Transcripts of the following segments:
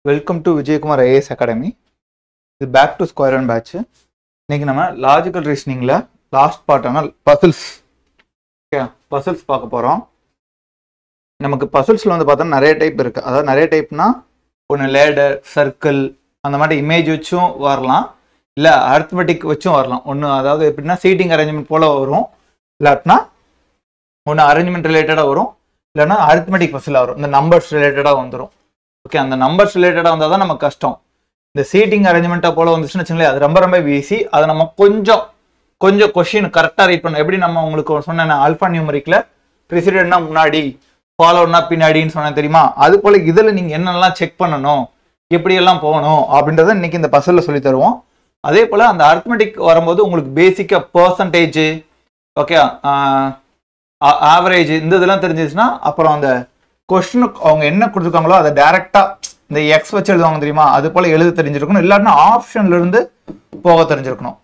Welcome to Vijaykumar IAS Academy. This is back to square one batch. இன்னைக்கு நம்ம logical ரீசனிங்ல last பார்ட்டான puzzles puzzles பார்க்க போறோம். நமக்கு பசில்ஸ்ல வந்து பார்த்தா நிறைய டைப் இருக்கு. அதாவது நிறைய டைப்னா ஒன்று லேடர், சர்க்கிள் அந்த மாதிரி இமேஜ் வச்சும் வரலாம், இல்லை அரித்மெட்டிக் வச்சும் வரலாம். ஒன்று அதாவது எப்படின்னா சீட்டிங் அரேஞ்ச்மெண்ட் போல வரும், இல்லாட்டினா ஒன்று அரேஞ்ச்மெண்ட் ரிலேட்டடாக வரும், இல்லைன்னா அரித்மெட்டிக் பசிலாக வரும். இந்த நம்பர்ஸ் ரிலேட்டடாக வந்துடும். ஓகே, அந்த நம்பர்ஸ் ரிலேட்டடாக வந்தால் தான் நமக்கு கஷ்டம். இந்த சீட்டிங் அரேஞ்ச்மெண்ட்டாக போல வந்துச்சுன்னு வச்சுங்களேன், அது ரொம்ப ஈஸி. அதை நம்ம கொஞ்சம் கொஸ்டின் கரெக்டாக ரீட் பண்ணணும். எப்படி நம்ம உங்களுக்கு சொன்னேன் ஆல்ஃபா நியூமரிக்கில் ப்ரிசிடென்ட்னா முன்னாடி, ஃபாலோனா பின்னாடின்னு சொன்னேன் தெரியுமா? அது போல் இதில் நீங்கள் என்னெல்லாம் செக் பண்ணணும், எப்படியெல்லாம் போகணும் அப்படின்றத இன்னைக்கு இந்த பசிலில் சொல்லி தருவோம். அதே போல் அந்த அரித்மெட்டிக் வரும்போது உங்களுக்கு பேசிக்காக பர்சன்டேஜ், ஓகே, ஆவரேஜ் இந்த இதெல்லாம் தெரிஞ்சிச்சுன்னா அப்புறம் அந்த கொஸ்டினுக்கு அவங்க என்ன கொடுத்துருக்காங்களோ அதை டைரக்டா இந்த எக்ஸ் வச்சு எழுதுவாங்க தெரியுமா, அது போல எழுத தெரிஞ்சிருக்கணும். இல்லாட்டினா ஆப்ஷன்ல இருந்து போக தெரிஞ்சிருக்கணும்.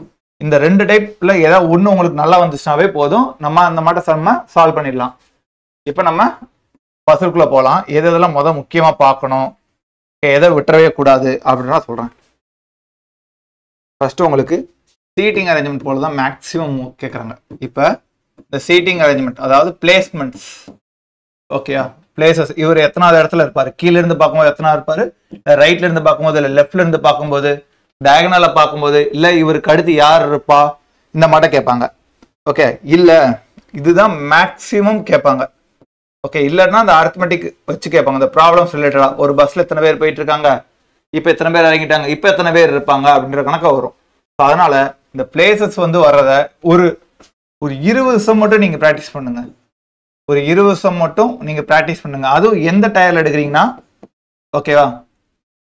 இந்த ரெண்டு டைப்ல ஏதாவது ஒன்று உங்களுக்கு நல்லா வந்துச்சுனாவே போதும், நம்ம அந்த மாதிரி சம்ம சால்வ் பண்ணிடலாம். இப்போ நம்ம பசிலுக்குள்ள போகலாம். எதெல்லாம் முக்கியமா பார்க்கணும், எதை விட்டுறவே கூடாது அப்படின்னா சொல்றேன். ஃபர்ஸ்ட் உங்களுக்கு சீட்டிங் அரேஞ்ச்மெண்ட் போல தான் மேக்ஸிமம் கேட்குறாங்க. இப்போ இந்த சீட்டிங் அரேஞ்ச்மெண்ட் அதாவது பிளேஸ்மெண்ட்ஸ், ஓகேயா, பிளேசஸ். இவர் எத்தனாவது இடத்துல இருப்பாரு, கீழே இருந்து பார்க்கும்போது எத்தனாவது இருப்பாரு, ரைட்ல இருந்து பார்க்கும்போது, இல்லை லெஃப்ட்ல இருந்து பார்க்கும்போது, டயகனல பார்க்கும்போது, இல்லை இவருக்கு அடுத்து யார் இருப்பா, இந்த மாட்ட கேட்பாங்க. ஓகே, இல்ல இதுதான் மேக்சிமம் கேட்பாங்க. ஓகே, இல்லைன்னா அந்த அரித்மெட்டிக் வச்சு கேட்பாங்க. இந்த ப்ராப்ளம்ஸ் ரிலேட்டடா ஒரு பஸ்ல எத்தனை பேர் போயிட்டு இருக்காங்க, இப்போ எத்தனை பேர் இறங்கிட்டாங்க, இப்போ எத்தனை பேர் இருப்பாங்க அப்படின்ற கணக்கா வரும். அதனால இந்த பிளேசஸ் வந்து வர்றத ஒரு 20 சம் மட்டும் நீங்க ப்ராக்டிஸ் பண்ணுங்க. ஒரு 20 சம் மட்டும் நீங்க ப்ராக்டிஸ் பண்ணுங்க. அதுவும் எந்த டயர்ல எடுக்கிறீங்கன்னா, ஓகேவா,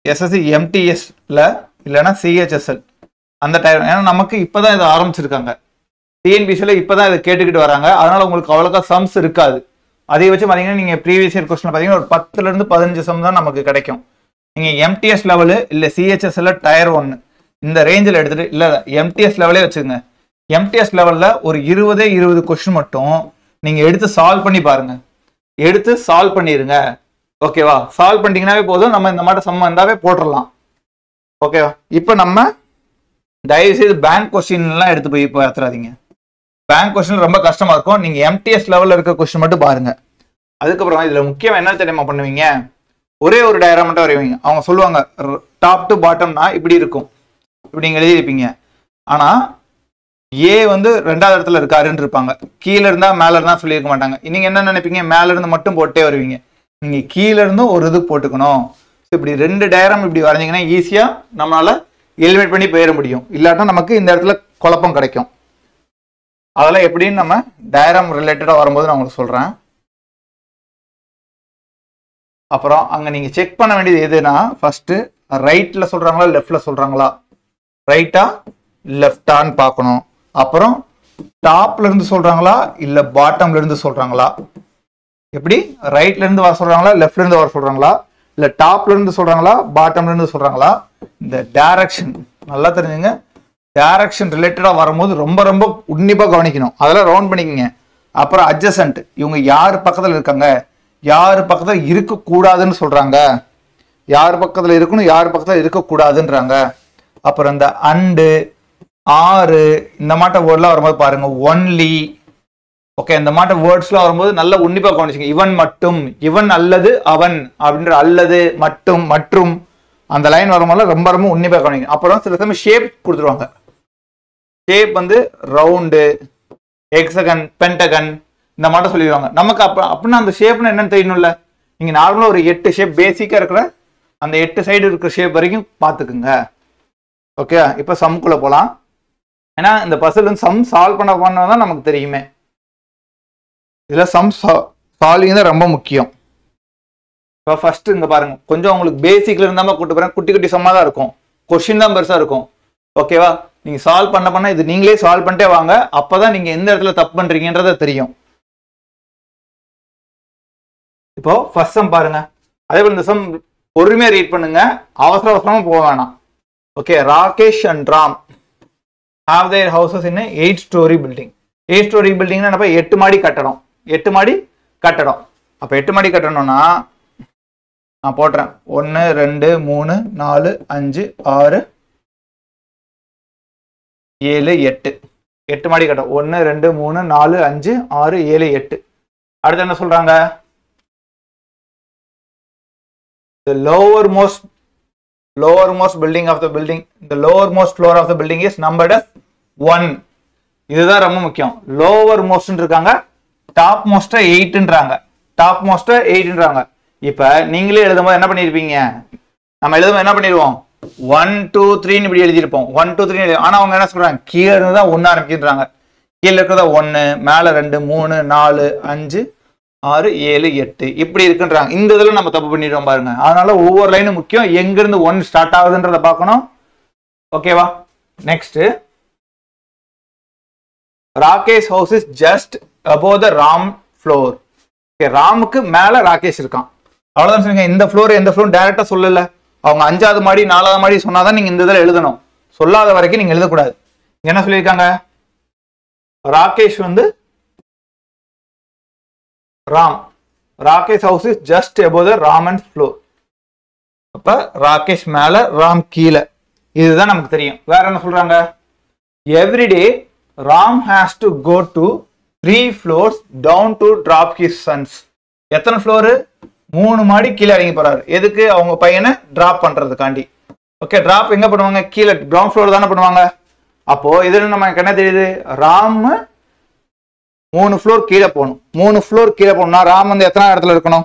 எஸ்எஸ்சி எம்டிஎஸ்ல இல்லைன்னா சிஹெச்எஸ்எல் அந்த டயர். ஏன்னா நமக்கு இப்பதான் இதை ஆரம்பிச்சிருக்காங்க. டிஎன்பிசியில் இப்பதான் இதை கேட்டுக்கிட்டு வராங்க. அதனால உங்களுக்கு அவ்வளோக்கா சம்ஸ் இருக்காது. அதை வச்சு பார்த்தீங்கன்னா நீங்க ப்ரீவியஸ் இயர் கொஸ்டின் பார்த்தீங்கன்னா ஒரு 10 இருந்து 15 சம் தான் நமக்கு கிடைக்கும். நீங்க எம்டிஎஸ் லெவலு இல்லை சிஹெச்எஸ்எல் டயர் 1 இந்த ரேஞ்சில் எடுத்துட்டு, இல்லை எம்டிஎஸ் லெவலே வச்சுக்கோங்க. எம்டிஎஸ் லெவல்ல ஒரு 20 கொஸ்டின் மட்டும் நீங்க எடுத்து சால்வ் பண்ணி பாருங்க. எடுத்து சால்வ் பண்ணிருங்க. ஓகேவா, சால்வ் பண்ணிட்டீங்கன்னாவே போதும், நம்ம இந்த மாதிரி சம் வந்தாவே போட்டுடலாம். ஓகேவா, இப்போ நம்ம தயவு செய்து பேங்க் கொஸ்டின் எல்லாம் எடுத்து போய் இப்போ ஏத்துறாதீங்க. பேங்க் கொஸ்டின் ரொம்ப கஷ்டமா இருக்கும். நீங்க எம்டிஎஸ் லெவல்ல இருக்க கொஸ்டின் மட்டும் பாருங்க. அதுக்கப்புறம் இதுல முக்கியம் என்ன தெரியுமா பண்ணுவீங்க, ஒரே ஒரு டயக்ராம் மட்டும் வரைவீங்க. அவங்க சொல்லுவாங்க டாப் டு பாட்டம்னா இப்படி இருக்கும், இப்படி நீங்க எழுதிருப்பீங்க. ஆனா ஏ வந்து 2வது இடத்துல இருக்காருன்னு இருப்பாங்க, கீழே இருந்தா மேல இருந்தா சொல்லியிருக்க மாட்டாங்க. நீங்க என்ன நினைப்பீங்க, மேல இருந்து மட்டும் போட்டே வருவீங்க. நீங்க கீழே இருந்தும் ஒரு இது போட்டுக்கணும். இப்படி 2 டயக்ராம் இப்படி வரைஞ்சிங்கன்னா ஈஸியா நம்மளால எலிமினேட் பண்ணி போயிட முடியும். இல்லாட்டா நமக்கு இந்த இடத்துல குழப்பம் கிடைக்கும். அதெல்லாம் எப்படின்னு நம்ம டயக்ராம் ரிலேட்டடா வரும்போது நான் உங்களுக்கு சொல்றேன். அப்புறம் அங்க நீங்க செக் பண்ண வேண்டியது எதுனா, ஃபர்ஸ்ட் ரைட்ல சொல்றாங்களா லெஃப்ட்ல சொல்றாங்களா, ரைட்டா லெஃப்டான்னு பார்க்கணும். அப்புறம் டாப்ல இருந்து சொல்றாங்களா இல்ல பாட்டம்ல இருந்து சொல்றாங்களா, எப்படி ரைட்ல இருந்து வர சொல்றாங்களா லெஃப்ட்ல இருந்து வர சொல்றாங்களா, இல்ல டாப்ல இருந்து சொல்றாங்களா பாட்டம்ல இருந்து சொல்றாங்களா. இந்த டைரக்ஷன் நல்லா தெரிஞ்சுங்க. டைரக்ஷன் ரிலேட்டடா வரும்போது ரொம்ப உன்னிப்பா கவனிக்கணும். அதெல்லாம் ரவுண்ட் பண்ணிக்கங்க. அப்புறம் அட்ஜசன்ட், இவங்க யார் பக்கத்துல இருக்காங்க, யார் பக்கத்துல இருக்க கூடாதுன்னு சொல்றாங்க, யார் பக்கத்துல இருக்கணும் யார் பக்கத்துல இருக்க கூடாதுன்றாங்க. அப்புறம் இந்த அண்டு, ஆறு இந்த மாட்ட வேர்ட்லாம் வரும்போது பாருங்க, ஒன்லி, ஓகே, இந்த மாட்ட வேர்ட்ஸ்லாம் வரும்போது நல்லா உன்னிப்பா கவனிச்சுங்க. இவன் மட்டும், இவன் அல்லது அவன் அப்படின்ற அல்லது மட்டும் மற்றும் அந்த லைன் வரும்போது ரொம்ப உன்னிப்பா கவனிங்க. அப்புறம் சில சமயம் ஷேப் கொடுத்துருவாங்க. ஷேப் வந்து ரவுண்டு, ஹெக்ஸகன், பென்டகன் இந்த மாட்ட சொல்லிடுவாங்க. நமக்கு அப்படின்னா அந்த ஷேப்னு என்னன்னு தெரியணும்ல. நீங்க நார்மலா ஒரு 8 ஷேப் பேசிக்கா இருக்கிற அந்த 8 சைடு இருக்கிற ஷேப் வரைக்கும் பார்த்துக்குங்க. ஓகே, இப்போ சம்குள்ள போகலாம். ஏன்னா இந்த பசில் வந்து சம் சால்வ் பண்ணதான் நமக்கு தெரியுமே. இதுல சம் சால்விங் தான் ரொம்ப முக்கியம். இப்போ ஃபர்ஸ்ட் இங்க பாருங்க, கொஞ்சம் உங்களுக்கு பேசிக்ல இருந்தாம கூட்டு போறேன். குட்டி சம்மா தான் இருக்கும், கொஸ்டின் தான் பெருசா இருக்கும். ஓகேவா, நீங்க சால்வ் பண்ண இது நீங்களே சால்வ் பண்ணிட்டே வாங்க. அப்பதான் நீங்க எந்த இடத்துல தப்பு பண்றீங்கன்றத தெரியும். இப்போ ஃபர்ஸ்ட் சம் பாருங்க. அதே போல இந்த சம் பொறுமையா ரீட் பண்ணுங்க, அவசரமா போக வேணாம். Okay, Rakesh and Ram have their houses in a 8-story building. 8-story building னா 8 மாடி கட்டடம். 8 மாடி கட்டடம். அப்ப 8 மாடி கட்டணும்னா நான் போடுறேன் 1 2 3 4 5 6 7 8 8 மாடி கட்டம் 1 2 3 4 5 6 7 8. அடுத்து என்ன சொல்றாங்க? The lowermost building of the building, the lowermost floor of the building is numbered as 1. இதுதான் ரொம்ப முக்கியம். lowermost இருக்காங்க, topmost 8ன்றாங்க, topmost 8ன்றாங்க. இப்ப நீங்களே எழுதும்போது என்ன பண்ணிருப்பீங்க? நம்ம எழுதும்போது என்ன பண்ணிடுவோம்? 1 2 3 ன்னு இப்படி எழுதிருப்போம். 1 2 3 ஆனா அவங்க என்ன சொல்றாங்க? கீழ இருந்து தான் 1 ஆரம்பிக்கின்றாங்க. கீழ இருக்கிறத 1 மேல 2 3 4 5 6 7 8 இப்படி இருக்குன்றாங்க. இந்த இதுல நம்ம தப்பு பண்ணிடுறோம் பாருங்க. அதனால ஒவ்வொரு லைனும் முக்கியம். எங்க இருந்து 1 ஸ்டார்ட் ஆகுதுன்றத பார்க்கணும். ஓகேவா? Next, Rakesh house is just above the Ram floor. Okay, ராமுக்கு மேல ராகேஷ் இருக்கான். அவ்வளவுதான் சொல்லுங்க. இந்த ஃப்ளோர் எந்த ஃப்ளோர் டைரக்டா சொல்லல. அவங்க 5வது மாடி 4வது மாடி சொன்னாதான் நீங்க இந்த இதுல எழுதணும். சொல்லாத வரைக்கும் நீங்க எழுதக்கூடாது. என்ன சொல்லியிருக்காங்க? ராகேஷ் வந்து Ram, Rakesh house is just above the Raman's floor. அப்ப ராகேஷ் மேல ராம் கீழே. இதுதான் நமக்கு தெரியும். வேற என்ன சொல்றாங்க? Everyday Ram has to go to 3 floors down to drop his sons. எத்தனை ஃப்ளோரு? 3 மாடி கீழே இறங்கி போறாரு. எதுக்கு? அவங்க பையனை டிராப் பண்றதுக்காண்டி. ஓகே, டிராப் எங்க பண்ணுவாங்க? கீழே கிரவுண்ட் ஃப்ளோர் தானே பண்ணுவாங்க. அப்போ இதுல நமக்கு என்ன தெரியுது? ராம் 3 ஃப்ளோர் கீழே போகணும். 3 ஃப்ளோர் கீழே போகணும்னா ராம் வந்து எத்தனை இடத்துல இருக்கணும்?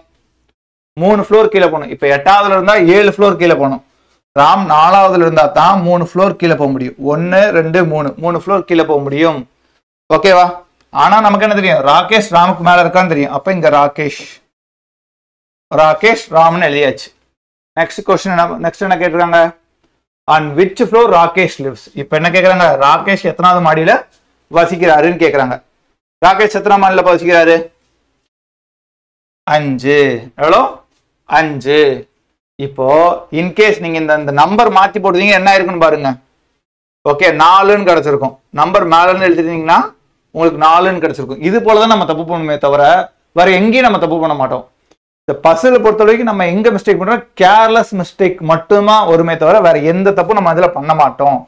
3 ஃப்ளோர் கீழே போகணும். இப்ப 8வதுல இருந்தா 7 ஃப்ளோர் கீழே போகணும். ராம் 4வதுல இருந்தா தான் 3 ஃப்ளோர் கீழே போக முடியும். 1 2 3 3 ஃப்ளோர் கீழே போக முடியும். ஓகேவா? ஆனா நமக்கு என்ன தெரியும்? ராகேஷ் ராமுக்கு மேல இருக்கான்னு தெரியும். அப்ப இங்க ராகேஷ் ராம்னு எழுதியாச்சு. நெக்ஸ்ட் கொஸ்டின் என்ன கேக்குறாங்க? on which floor Rakesh lives. இப்ப என்ன கேக்குறாங்க? ராகேஷ் எத்தனாவது மாடியில வசிக்கிறாருன்னு கேக்குறாங்க. ராகேஷ் எத்தனாவது மாடியில வசிக்கிறாரு? 5. எவ்வளோ? 5. இப்போ இன்கேஸ் நீங்க இந்த நம்பர் மாத்தி போடுவீங்க என்ன இருக்குன்னு பாருங்க. ஓகே, 4ன்னு கிடைச்சிருக்கும். நம்பர் மேலன்னு எழுதிட்டீங்கன்னா உங்களுக்கு 4ன்னு கிடைச்சிருக்கும். இது போலதான் நம்ம தப்பு பண்ணுமே தவிர வேற எங்கேயும் நம்ம தப்பு பண்ண மாட்டோம். இந்த பசில் பொறுத்த வரைக்கும் நம்ம எங்க மிஸ்டேக் பண்றோம்? கேர்லெஸ் மிஸ்டேக் மட்டும்தான் வருமே தவிர வேற எந்த தப்பும் நம்ம அதுல பண்ண மாட்டோம்.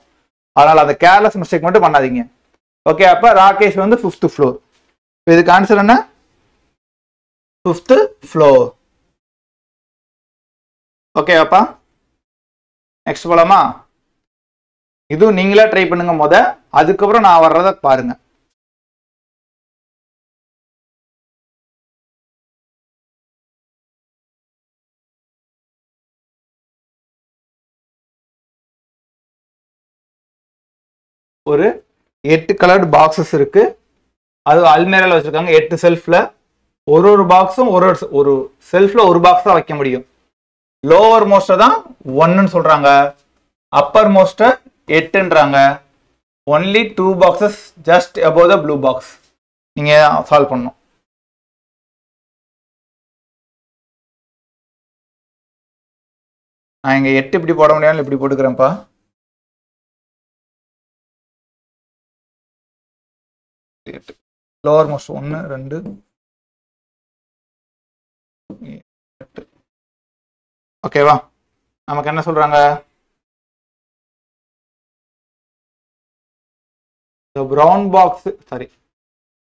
அதனால அந்த கேர்லெஸ் மிஸ்டேக் மட்டும் பண்ணாதீங்க. ஓகே, அப்ப ராகேஷ் வந்து 5th floor. இதுக்கு ஆன்சர் என்ன? 5th floor. ஓகே அப்பா, நெக்ஸ்ட் போலாமா? இதுவும் நீங்களா ட்ரை பண்ணுங்க அதுக்கப்புறம் நான் வர்றத பாருங்க. ஒரு 8 கலர்டு பாக்ஸஸ் இருக்கு. அது அல்மேரால வச்சிருக்காங்க. 8 செல்ஃப்ல ஒரு பாக்ஸும் ஒரு செல்ஃப்ல ஒரு பாக்ஸ் தான் வைக்க முடியும். லோவர் மோஸ்ட தான் 1ன்னு சொல்றாங்க, அப்பர் மோஸ்ட 8ன்றாங்க. Only 2 boxes just above the blue box. நீங்க சால்வ் பண்ணணும். நான் இங்க 8 இப்படி போட முடியாது, இப்படி போட்டுக்கிறேன்ப்பா. Lower most 1 2 8. ஓகேவா? நமக்கு என்ன சொல்றாங்க? the brown box, sorry,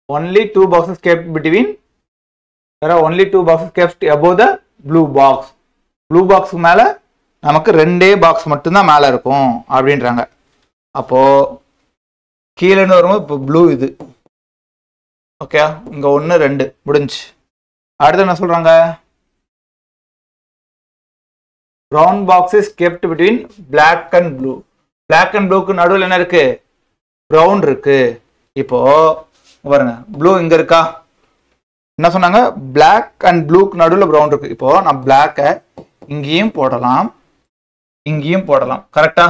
only 2 boxes kept between, there are only 2 boxes kept above the blue box. blue box மேல நமக்கு 2 பாக்ஸ் மட்டும் தான் மேல இருக்கும் அப்படின்றாங்க. அப்போ கீழ இருந்து வரும்போது இப்போ ப்ளூ இது. ஓகே, இங்க 1 2 முடிஞ்சு. அடுத்து என்ன சொல்றாங்க? brown box is kept between black and blue. black and blueக்கு நடுவில் என்ன இருக்கு? brown இருக்கு. இப்போ பாருங்க, ப்ளூ இங்க இருக்கா? என்ன சொன்னாங்க? black and blueக்கு நடுவில் brown இருக்கு. இப்போ நான் black-ஐ இங்கேயும் போடலாம், இங்கேயும் போடலாம். கரெக்டா?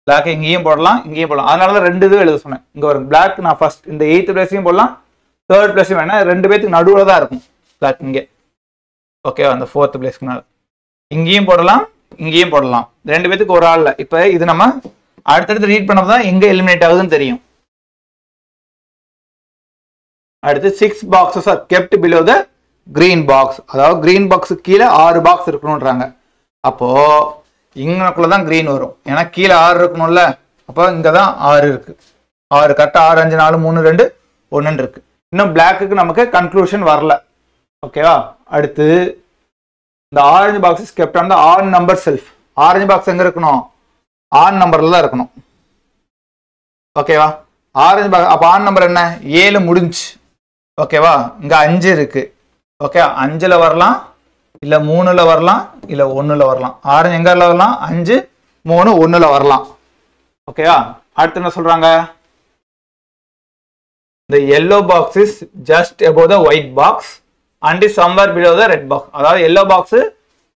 black இங்கேயும் போடலாம், இங்கேயும் போடலாம். அதனால தான் 2 இது எழுத சொன்னேன். இங்க வரும் black நான் ஃபர்ஸ்ட் இந்த 8th பிளேஸ்லயும் போடலாம், 3rd பிளேஸ்லயும் வேணா. 2 பேத்துக்கு நடுவில் தான் இருக்கும் black இங்கே. ஓகே, அந்த 4th பிளேஸ்க்கு மேல இங்கேயும் போடலாம், இங்கேயும் போடலாம். 2 பேத்துக்கு ஒரு ஆள்ல. இப்ப இது நம்ம அடுத்தடுத்து ரீட் பண்ணதான் எங்க எலிமினேட் ஆகுதுன்னு தெரியும். அடுத்து 6 boxes are kept below the green box. அதாவது green box கீழே 6 பாக்ஸ் இருக்கணும்ன்றாங்க. அப்போ இங்கக்குள்ள தான் green வரும். ஏன்னா கீழே 6 இருக்கணும்ல. அப்போ இங்க தான் 6 இருக்கு. 6 கரெக்டா 6 5 4 3 2 1 இருக்கு. இன்னும் blackக்கு நமக்கு கன்க்ளூஷன் வரல. ஓகேவா? அடுத்து இந்த orange box is kept on the odd number shelf. Orange box எங்க இருக்கணும்? ஆன் நம்பர்ல தான் இருக்கணும். ஓகேவா? ஆரஞ்சு பாக்ஸ் அப்ப ஆன் நம்பர் என்ன? 7 முடிஞ்சு. ஓகேவா? இங்க 5 இருக்கு. ஓகே 5ல வரலாம் இல்ல 3ல வரலாம் இல்ல 1ல வரலாம். ஆரஞ்சு எங்க வரலாம்? 5 3 1ல வரலாம். ஓகேவா? அடுத்து என்ன சொல்றாங்க? The yellow box is just above the white box and is somewhere below the red box. அதாவது yellow box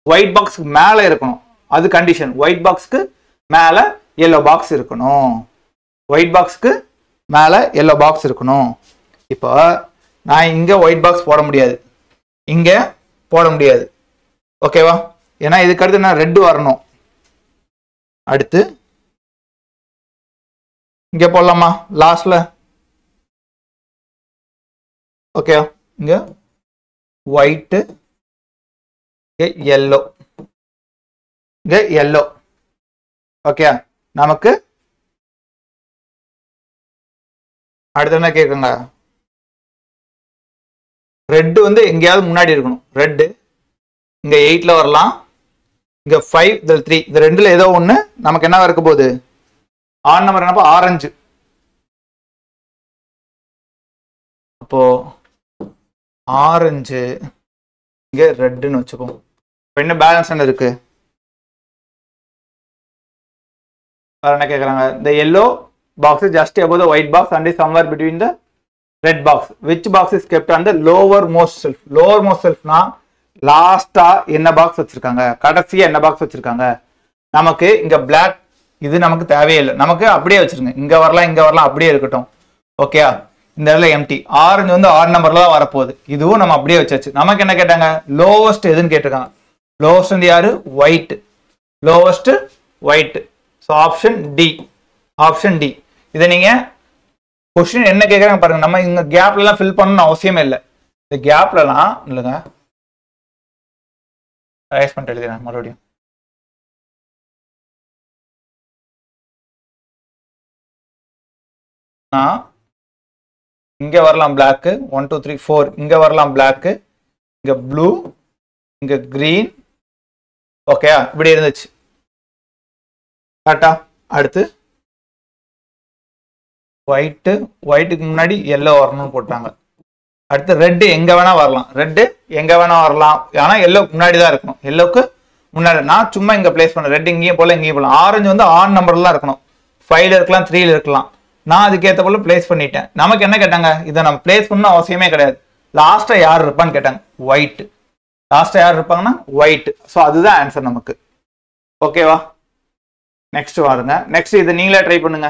white box மேல இருக்கணும். அது கண்டிஷன். white boxக்கு மேல yellow box இருக்கணும். white boxக்கு மேல yellow box இருக்கணும். இப்போ நான் இங்க white box போட முடியாது. இங்க போட முடியாது. ஓகேவா? ஏன்னா இதுக்கு அடுத்து நான் ரெட் வரணும். அடுத்து இங்க போடலாமா? லாஸ்ட்ல ஓகே இங்க ஒயிட் yellow இங்க yellow. ஓகே நமக்கு அடுத்து என்ன கேக்குங்க? ரெட் வந்து எங்கயாவது முன்னாடி இருக்கணும். ரெட் இங்க 8ல வரலாம். இங்க 5 இதுல 3 இந்த ரெண்டுல ஏதோ ஒண்ணு நமக்கு என்ன இருக்க போகுது? ஆன் நம்பர் என்னப்பா? ஆரஞ்சு. அப்போ ஆரஞ்சு இங்க ரெட்னு வச்சுப்போம். இப்போ என்ன பேலன்ஸ் என்ன இருக்கு? வேற என்ன கேக்குறாங்க? the yellow box is just above the white box and is somewhere between the red box. Which box is kept on the lowermost shelf? lowermost shelf னா லாஸ்டா என்ன பாக்ஸ் வச்சிருக்காங்க? கடைசியா என்ன பாக்ஸ் வச்சிருக்காங்க? நமக்கு இங்க black இது நமக்கு தேவையில்லை. நமக்கு அப்படியே வச்சிருங்க. இங்க வரலாம் இங்க வரலாம் அப்படியே இருக்கட்டும். ஓகே இந்த இடத்துல எம்டி. ஆரஞ்சு வந்து ஆட் நம்பர்ல தான் வரப்போகுது. இதுவும் நம்ம அப்படியே வச்சாச்சு. நமக்கு என்ன கேட்டாங்க? லோவஸ்ட் எதுன்னு கேட்டிருக்காங்க. லோவஸ்ட் வந்து யாரு? White. Lowest white. So option D. Option D. இதை நீங்க கொஸ்டின் என்ன கேட்கறாங்க பாருங்க. நம்ம இங்க கேப்ல எல்லாம் ஃபில் பண்ணணும்னு அவசியமே இல்லை. இந்த கேப்லலாம் இல்லைங்க ரைஸ் பண்ணிட்டு எழுதுறேன் மறுபடியும். இங்க வரலாம் பிளாக் 1 2 3 4. இங்க வரலாம் பிளாக், இங்க ப்ளூ, இங்க கிரீன். ஓகே இப்படி இருந்துச்சு கரெக்டா? அடுத்து ஒயிட்டு, ஒயிட்டுக்கு முன்னாடி எல்லோ வரணும்னு போட்டாங்க. அடுத்து ரெட்டு எங்க வேணா வரலாம். ரெட்டு எங்க வேணா வரலாம். ஆனா எல்லோக்கு முன்னாடி தான் இருக்கணும். எல்லோக்கு முன்னாடி. நான் சும்மா இங்க பிளேஸ் பண்ணேன். ரெட் இங்கேயும் போல இங்கேயும் போகலாம். ஆரஞ்சு வந்து ஆன் நம்பர்ல தான் இருக்கணும். 5ல இருக்கலாம் 3ல இருக்கலாம். நான் அதுக்கேற்ற போல பிளேஸ் பண்ணிட்டேன். நமக்கு என்ன கேட்டாங்க? இதை நம்ம பிளேஸ் பண்ணணும் அவசியமே கிடையாது. லாஸ்டா யார் இருப்பான்னு கேட்டாங்க. ஒயிட். லாஸ்டா யார் இருப்பாங்கன்னா ஒயிட். ஸோ அதுதான் ஆன்சர் நமக்கு. ஓகேவா? நெக்ஸ்ட் வாருங்க. நெக்ஸ்ட் இதை நீங்களே ட்ரை பண்ணுங்க.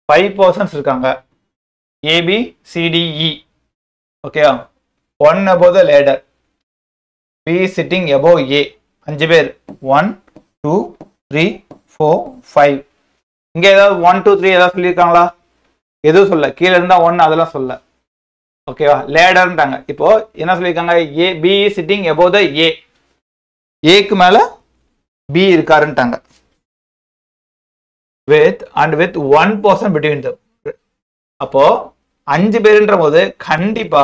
ஃபைவ் பர்சன்ஸ் இருக்காங்க. ABCDE. ஓகேயா? 1 above the ladder. B sitting above A. 5 பேர். 1 2 3 4 5. இங்க ஏதாவது 1 2 3 ஏதாவது சொல்லியிருக்காங்களா? எதுவும் சொல்ல. கீழே இருந்தா 1 அதெல்லாம் சொல்ல. ஓகேவா? லேடர்ன்றாங்க. இப்போ என்ன சொல்லியிருக்காங்க? B sitting above the A. ஏக்கு மேல B இருக்காருன்ட்டாங்க. with 1 person between them. அப்போ 5 பேருன்ற போது கண்டிப்பா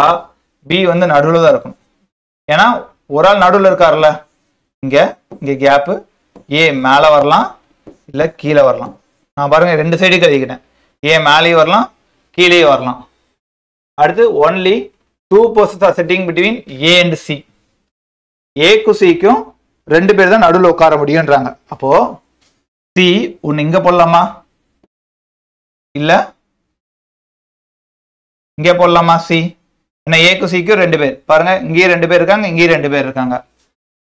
B வந்து நடுவில் தான் இருக்கணும். ஏன்னா ஒரு ஆள் நடுவில் இருக்காருல்ல. இங்க கேப். A மேல வரலாம் இல்ல கீழே வரலாம். நான் பாருங்க ரெண்டு சைடு கழிக்கிட்டேன். A மேலேயும் வரலாம் கீழேயும் வரலாம். அடுத்து only 2 persons are sitting between A and C. ஏக்கும் சிக்கும் 2 பேர் தான் நடுவில் உட்கார முடியும்ன்றாங்க. அப்போ சி ஒன்னு இங்க போடலாமா இல்ல இங்க போடலாமா? சி என்ன? ஏக்கும் சிக்கும் 2 பேர் பாருங்க. இங்கேயும் 2 பேர் இருக்காங்க, இங்கேயும் 2 பேர் இருக்காங்க.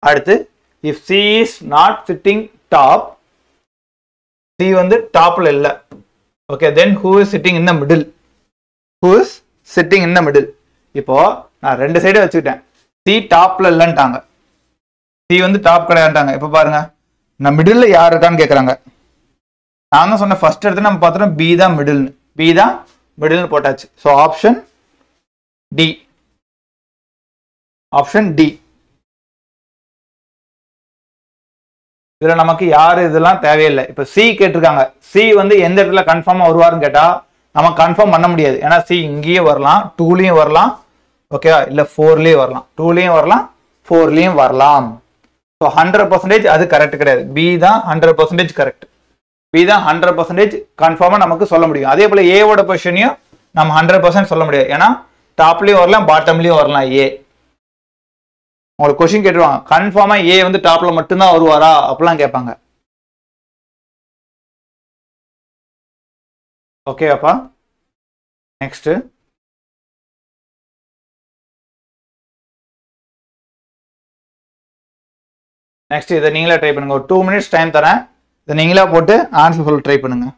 அடுத்து if C is not sitting top, C வந்து டாப்ல இல்ல. Okay, then who is sitting in the middle? Who is sitting in the middle? இப்போ நான் 2 சைடு வச்சுக்கிட்டேன். C டாப்ல இல்லன்ட்டாங்க. C சி வந்து டாப் கிடையாதுட்டாங்க. இப்ப பாருங்க நான் மிடில் யார் இருக்கான்னு கேட்கறாங்க. நான் தான் சொன்ன ஃபர்ஸ்ட் எடுத்து நம்ம பார்த்தோம் பி தான் மிடில், பி தான் மிடில் போட்டாச்சு. So option D, option D. இதுல நமக்கு யாரு இதெல்லாம் தேவையில்லை. இப்ப சி கேட்டிருக்காங்க. சி வந்து எந்த இடத்துல கன்ஃபார்மா வருவாருன்னு கேட்டா நம்ம கன்ஃபார்ம் பண்ண முடியாது. ஏன்னா சி இங்கேயும் வரலாம், 2லயும் வரலாம், ஓகேவா, இல்ல 4லயும் வரலாம், 2லயும் வரலாம், 4லயும் வரலாம். ஸோ 100% அது கரெக்ட் கிடையாது. பி தான் 100% கரெக்ட். பி தான் 100% கன்ஃபார்மா நமக்கு சொல்ல முடியும். அதே போல ஏவோட பொசிஷனையும் நம்ம 100% சொல்ல முடியாது. ஏன்னா டாப்லயும் வரலாம், பாட்டம்லயும் வரலாம். ஏ உங்களுக்கு கொஸ்டின் கேட்டுருவாங்க, கன்ஃபார்மா ஏ வந்து டாப்ல மட்டும்தான் வருவாரா அப்படிலாம் கேட்பாங்க. ஓகேவாப்பா. நெக்ஸ்ட் இதை நீங்களே ட்ரை பண்ணுங்க. ஒரு 2 minutes டைம் தரேன். இதை நீங்களா போட்டு ஆன்சர் சொல்ல ட்ரை பண்ணுங்க.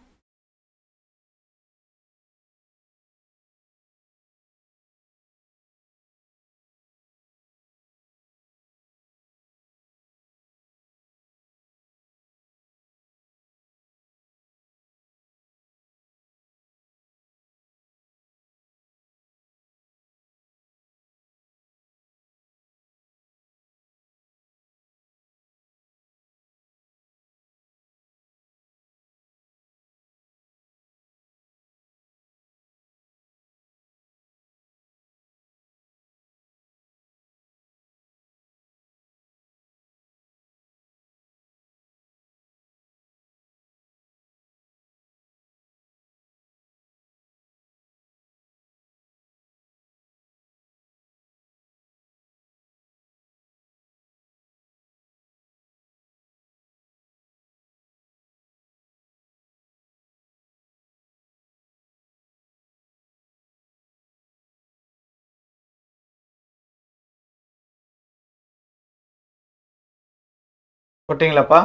போட்டிங்களாப்பா?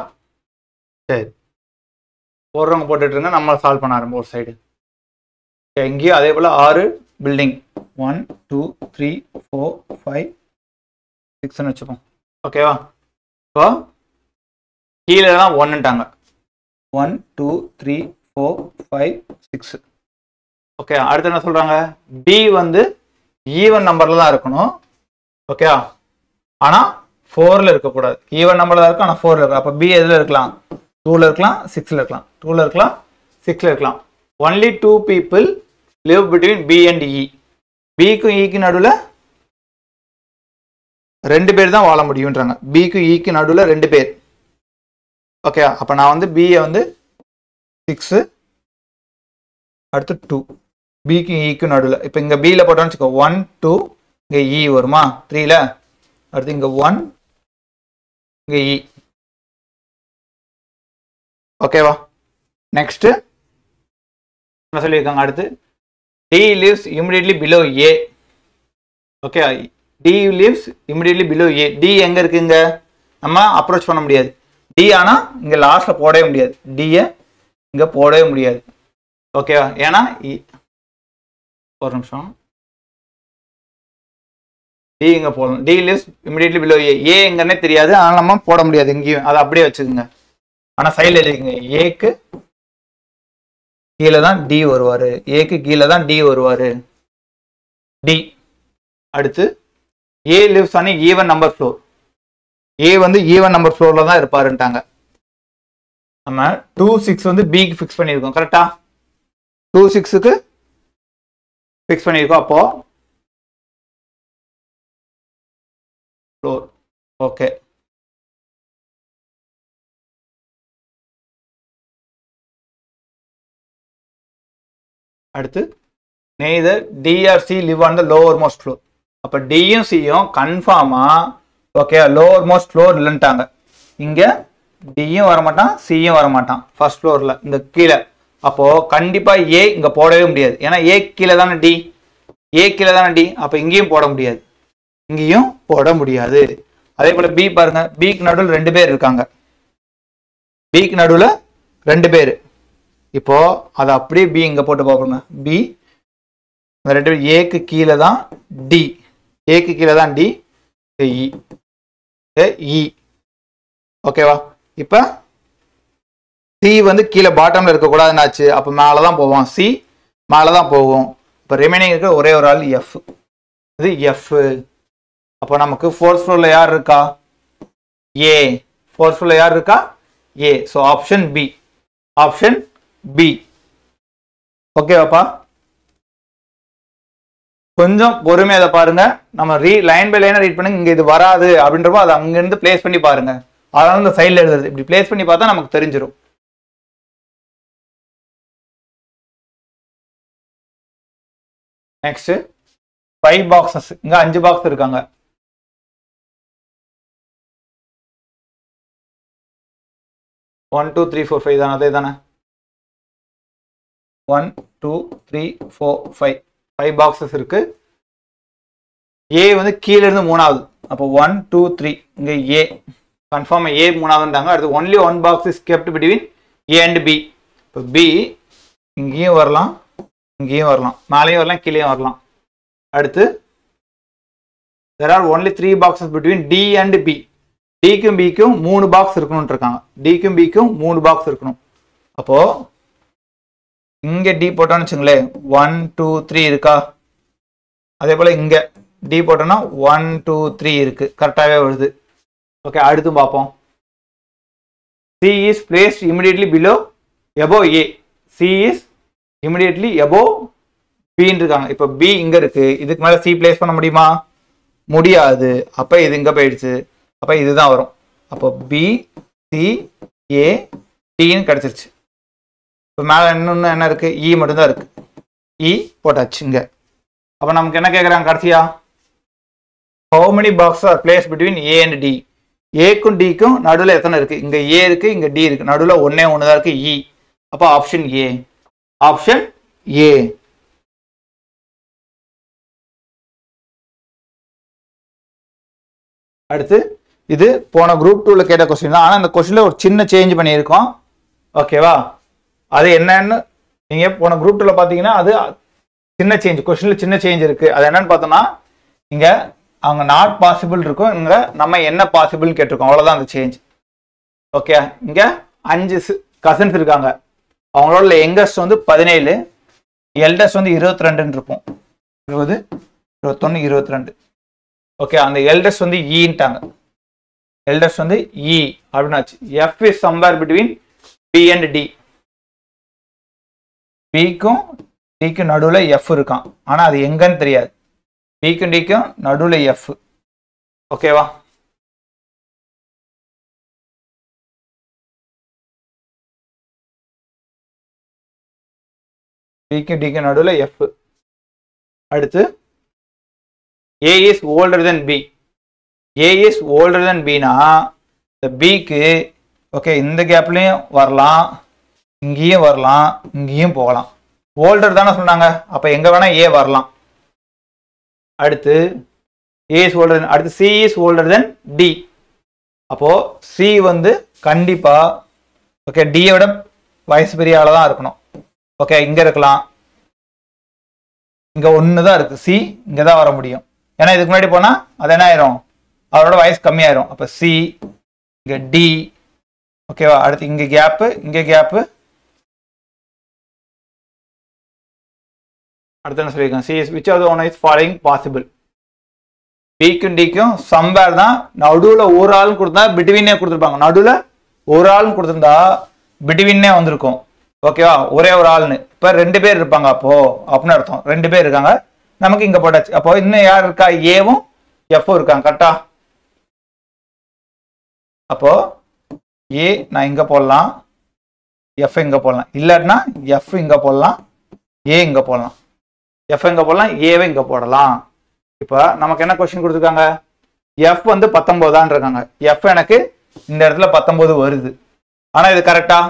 சரி, போடுறவங்க போட்டுட்டு இருங்க, நம்ம சால்வ் பண்ண ஆரம்பம். ஒரு சைடு எங்கேயும் அதே போல 6 பில்டிங் 1 2 3 4 5 6ன்னு வச்சுப்போம். ஓகேவா? இப்போ கீழே தான் 1ன்ட்டாங்க. 1 2 3 4 5 6. ஓகே, அடுத்து என்ன சொல்றாங்க? பி வந்து ஈவன் நம்பர்ல தான் இருக்கணும். ஓகே, ஆனா 4ல இருக்கக்கூடாது. ஈவன் நம்பர்ல தான் இருக்கும், ஆனா 4ல இருக்கு. அப்ப பி எதுல இருக்கலாம்? 2ல இருக்கலாம், 6ல இருக்கலாம். 2ல இருக்கலாம், 6ல இருக்கலாம். only 2 people live between B and E. பிக்கும் ஈக்கு நடுவில் 2 பேர் தான் வாழ முடியும்ன்றாங்க. பிக்கும் ஈக்கு நடுவில் 2 பேர். ஓகே, அப்ப நான் வந்து பியை வந்து 6 அடுத்து 2 பிக்கு ஈக்கு நடுவில். இப்போ இங்க பியில் போட்டோம்னு வச்சுக்கோ 1 2, இங்க இ வருமா 3ல, அடுத்து இங்க 1 இங்க இ. ஓகேவா? நெக்ஸ்ட் என்ன சொல்லியிருக்காங்க? அடுத்து D lives immediately below A. Okay, D lives immediately below A. D எங்க இருக்குங்க? நம்ம அப்ரோச் பண்ண முடியாது. D ஆனா இங்க லாஸ்ட்ல போடவே முடியாது. D இங்க போடவே முடியாது. ஓகேவா? ஏன்னா ஒரு நிமிஷம், D இங்க போடணும். D lives immediately below A. A எங்கன்னே தெரியாது, அதனால நம்ம போட முடியாது எங்கேயும். அதை அப்படியே வச்சுக்கோங்க. ஆனா சைட்ல எழுதிக்கங்க, ஏக்கு கீழே தான் டி வருவாரு, ஏக்கு கீழே தான் டி வருவாரு. டி. அடுத்து A lives on even number floor. A வந்து ஈவன் நம்பர் ஃப்ளோர்ல தான் இருப்பாருன்ட்டாங்க. நம்ம 2 6 வந்து பிக்கு ஃபிக்ஸ் பண்ணியிருக்கோம். கரெக்டா? 2 6க்கு ஃபிக்ஸ் பண்ணியிருக்கோம். அப்போ ஃப்ளோர். ஓகே, அடுத்து neither D or C live on the lower most floor. அப்ப டியும் சியும் கன்ஃபார்மா ஓகே லோவர் மோஸ்ட் ஃப்ளோர் இல்லைன்ட்டாங்க. இங்க டியும் வரமாட்டான், சியும் வரமாட்டான் ஃபர்ஸ்ட் ஃப்ளோர்ல, இந்த கீழே. அப்போ கண்டிப்பா ஏ இங்க போடவே முடியாது. ஏன்னா ஏ கீழே தானே டி, ஏ கீழே தானே டி. அப்ப இங்கேயும் போட முடியாது, இங்கேயும் போட முடியாது. அதே போல பி பாருங்க, பிக்கு நடுவில் 2 பேர் இருக்காங்க. பிக்கு நடுவில் 2 பேர். இப்போ அதை அப்படியே பி இங்க போட்டு பார்ப்போங்க. பி 2 பேர், ஏக்கு கீழே தான் டி, ஏக்கு கீழே தான் டி, இ. ஓகேவா? இப்போ சி வந்து கீழே பாட்டம்ல இருக்கக்கூடாதுன்னு ஆச்சு. அப்போ மேலே தான் போவோம். சி மேலே தான் போகும். இப்போ ரிமைனிங் இருக்க ஒரே ஒரு ஆள் எஃப். இது எஃப். அப்போ நமக்கு ஃபோர்த் ஃப்ளோரில் யார் இருக்கா? ஏ. ஃபோர்த் ஃப்ளோரில் யார் இருக்கா? A. So option B. Option B. ஓகேவாப்பா? கொஞ்சம் பொறுமையாக அதை பாருங்க. நம்ம லைன் பை லைனாக ரீட் பண்ணுங்க. இங்கே இது வராது அப்படின்றப்போ அதை அங்கேருந்து பிளேஸ் பண்ணி பாருங்க. அதனால இந்த சைடில் எழுதுறது இப்படி பிளேஸ் பண்ணி பார்த்தா நமக்கு தெரிஞ்சிடும். Next 5 boxes. இங்க 5 பாக்ஸ் இருக்காங்க. ஒன் 2 3 4 5 தானே? அதே தானே? 1 2 3 4 5 5 பாக்ஸஸ் இருக்கு. ஏ வந்து கீழே இருந்து மூணாவது. அப்போ 1 2 3 இங்க ஏ கன்ஃபார்ம் ஏ மூணாவதுன்றாங்க. அடுத்து only one box is kept between A and B. இப்போ பி இங்கேயும் வரலாம், இங்கேயும் வரலாம், மேலேயும் வரலாம், கீழேயும் வரலாம். அடுத்து there are only 3 boxes between D and B. டிக்கும் பிக்கும் 3 பாக்ஸ் இருக்கணும்னு இருக்காங்க. டிக்கும் பிக்கும் 3 பாக்ஸ் இருக்கணும். அப்போ இங்க டி போட்டோம்னு வச்சுங்களேன் 1 2 3 இருக்கா? அதே போல இங்க டி போட்டோம்னா 1 2 3 இருக்கு. கரெக்டாகவே வருது. ஓகே, அடுத்து பார்ப்போம். C is placed immediately below above A. C is immediately above B இருக்காங்க. இப்போ B இங்க இருக்கு. இதுக்கு மேல C பிளேஸ் பண்ண முடியுமா? முடியாது. அப்ப இது இங்க போயிடுச்சு. அப்ப இதுதான் வரும். அப்போ B C A Tன்னு கிடைச்சிருச்சு. இப்போ மேல இன்னொன்னு என்ன இருக்கு? E மட்டும்தான் இருக்கு. E போட்டாச்சு இங்க. அப்ப நமக்கு என்ன கேட்கறாங்க கடைசியா? How many boxes are placed between A and D? ஏக்கும் டிக்கும் நடுவில் எத்தனை இருக்கு? இங்க ஏ இருக்கு, இங்க டி இருக்கு. நடுவில் ஒன்னே ஒண்ணுதான் இருக்கு, இ. அப்ப ஆப்ஷன் ஏ. Option A. அடுத்து இது போன குரூப் 2ல கேட்ட கொஸ்டின் தான். ஆனா இந்த கொஸ்டின்ல ஒரு சின்ன சேஞ்ச் பண்ணியிருக்கோம். ஓகேவா? அது என்னன்னு நீங்க போன குரூப் 2ல பாத்தீங்கன்னா அது சின்ன சேஞ்ச், கொஸ்டின்ல சின்ன சேஞ்ச் இருக்கு. அது என்னன்னு பார்த்தோம்னா இங்க அவங்க நாட் பாசிபிள் இருக்கும், இங்க நம்ம என்ன பாசிபிள் கேட்டிருக்கோம். அவ்வளவுதான் அந்த சேஞ்ச். ஓகே, இங்க 5 கசின்ஸ் இருக்காங்க. அவங்களோட யங்கஸ்ட் வந்து 17, எல்டஸ்ட் வந்து 22 இருக்கும். 20 21 22. ஓகே, அந்த எல்டஸ்ட் வந்து ஈன்ட்டாங்க. எல்டஸ்ட் வந்து இ அப்படின்னாச்சு. F is somewhere between B and D. பிக்கும் டிக்கும் நடுவில் எஃப் இருக்கான். ஆனா அது எங்கன்னு தெரியாது. பிக்கும் டிக்கும் நடுவில் எஃப். ஓகேவா? பிக்கும் டிக்கும் நடுவில் எஃப். அடுத்து A is older than B. A is older than B னா இந்த பிக்கு ஓகே இந்த கேப்லயும் வரலாம், இங்கேயும் வரலாம், இங்கேயும் போகலாம். ஓல்டர் தானே சொன்னாங்க. அப்ப எங்க வேணா ஏ வரலாம். அடுத்து A is older than, அடுத்து C is older than D. அப்போ C வந்து கண்டிப்பா ஓகே D விட வயசு பெரிய ஆளா தான் இருக்கணும். ஓகே, இங்க இருக்கலாம், இங்க ஒண்ணுதான் இருக்கு, சி இங்க தான் வர முடியும். ஏன்னா இதுக்கு முன்னாடி போனா அது என்ன ஆயிரும், அவரோட வயசு கம்மியாயிரும். அப்ப சி இங்க டி. ஓகேவா? அடுத்து இங்க கேப்பு, இங்க கேப்பு. அடுத்து என்ன சொல்லியிருக்கேன்? C is which of the one is following possible. பிக்கும் டிக்கும் சம்வேர் தான். நடுவுல ஒரு ஆள் கொடுத்தா பிட்வீனே கொடுத்துருப்பாங்க. நடுவுல ஒரு ஆள் கொடுத்துருந்தா பிட்வீனே வந்திருக்கும். ஓகேவா? ஒரே ஒரு ஆள்னு. இப்ப 2 பேர் இருப்பாங்க. அப்போ அப்படின்னு அர்த்தம் 2 பேர் இருக்காங்க. நமக்கு இங்க போட்டாச்சு. அப்போ இன்னும் யார் இருக்கா? ஏவும் எஃப்பும் இருக்காங்க. கரெக்டா? அப்போ ஏ நான் இங்க போடலாம், எஃப் இங்க போடலாம். இல்லாட்டினா எஃப் இங்க போடலாம், ஏ இங்க போடலாம். எஃப் இங்க போடலாம், ஏவை இங்க போடலாம். இப்ப நமக்கு என்ன கொஸ்டின் கொடுத்துருக்காங்க? எஃப் வந்து 19 இருக்காங்க. எஃப் எனக்கு இந்த இடத்துல 19 வருது. ஆனா இது கரெக்டா?